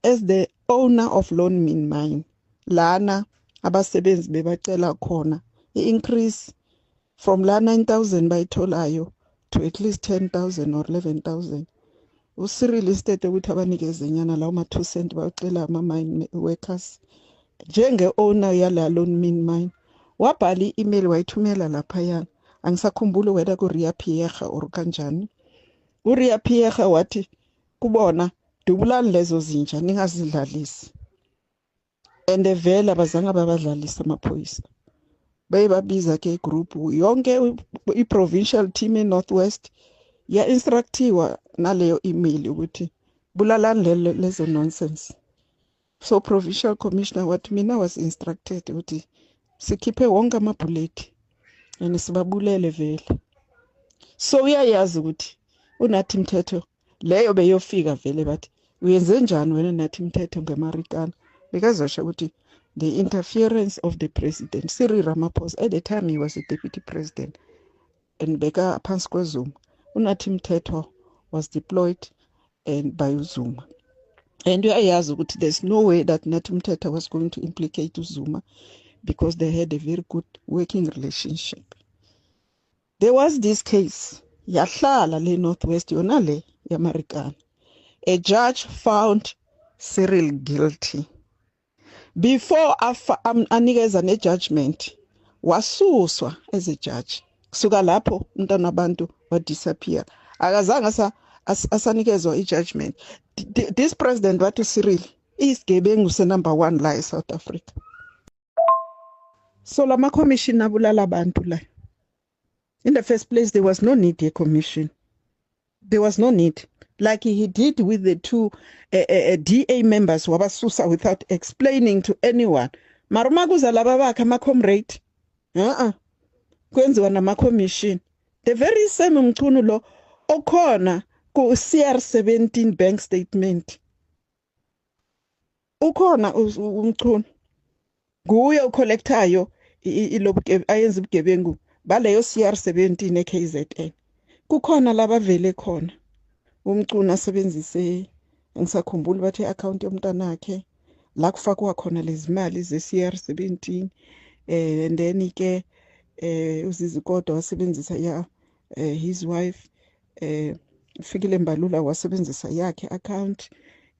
as the owner of Lone Min Mine, lana abasebenzi bebacela khona i-increase from la 9,000 bayitholayo to at least 10,000 or 11,000. UCyril instead ukuthi abanikeze nyana lawo ma-2 cent bacela ama-mine workers njenge-owner yala Lone Min Mine wabhala i-email wayithumela laphayana. Angisakhumbuli whether kuRia Pierre or kanjani. uRia Pierre wathi kubona dubulani lezo zinja ningazidlalisi, and vele abazange babadlalisa amaphoyisa. Bayibabiza ke igroup yonke i-provincial team eNorthwest ya-instructiwa naleyo email ukuthi bulalani lezo nonsense. So provincial commissioner wathi mina was instructed ukuthi sikhiphe wonke amabhuleti and sibabulele vele. So uyayazi ukuthi uNathi Mthetho leyo beyofika vele bathi uyenze njani wena Nathi Mthetho ngeMarikana, bekazosho ukuthi the interference of the president Cyril Ramaphosa. At the time he was a deputy president and beka phansi kweZuma. uNathi Mthetho was deployed and by uZuma, and uyayazi ukuthi there's no way that Nathi Mthetho was going to implicate uZuma because they had a very good working relationship. There was this case yahlala le Northwest yona le yaMarikana. A judge found Cyril guilty. Before anikeza ne-judgment wasuswa as a judge. Kusuka lapho umntana abantu disappear. Akazange asanikezwa i-judgment. This president wathi Cyril isigebengu se-number 1 la eSouth Africa. So lama commission abulala abantu la. In the first place, there was no need a commission. There was no need. Like he did with the 2 DA members wabasusa without explaining to anyone. Marumaguza laba bakhe ama-comrade. Kwenziwa nama-commission. The very same umchunu lo okhona ku CR17 bank statement. Ukhona umchunu. Nguye ucollectayo ayenza ubugebengu baleyo CR17 eKZN. Kukhona laba vele khona. Umcuna asebenzise ngisakhumbula bathi i-account yomntanakhe la kufakwa khona lezi mali ze-CR17 and then ke uZizikodwa wasebenzisa his wife Fikile Mbalula wasebenzisa yakhe account.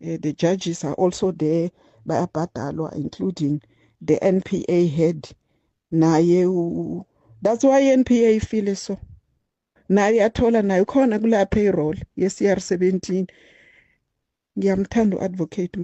The judges are also there bayabhadalwa including the NPA head naye that's why NPA feel so. Naye athola nayo khona kula payroll ye-CR17. Ngiyamthanda u-advocate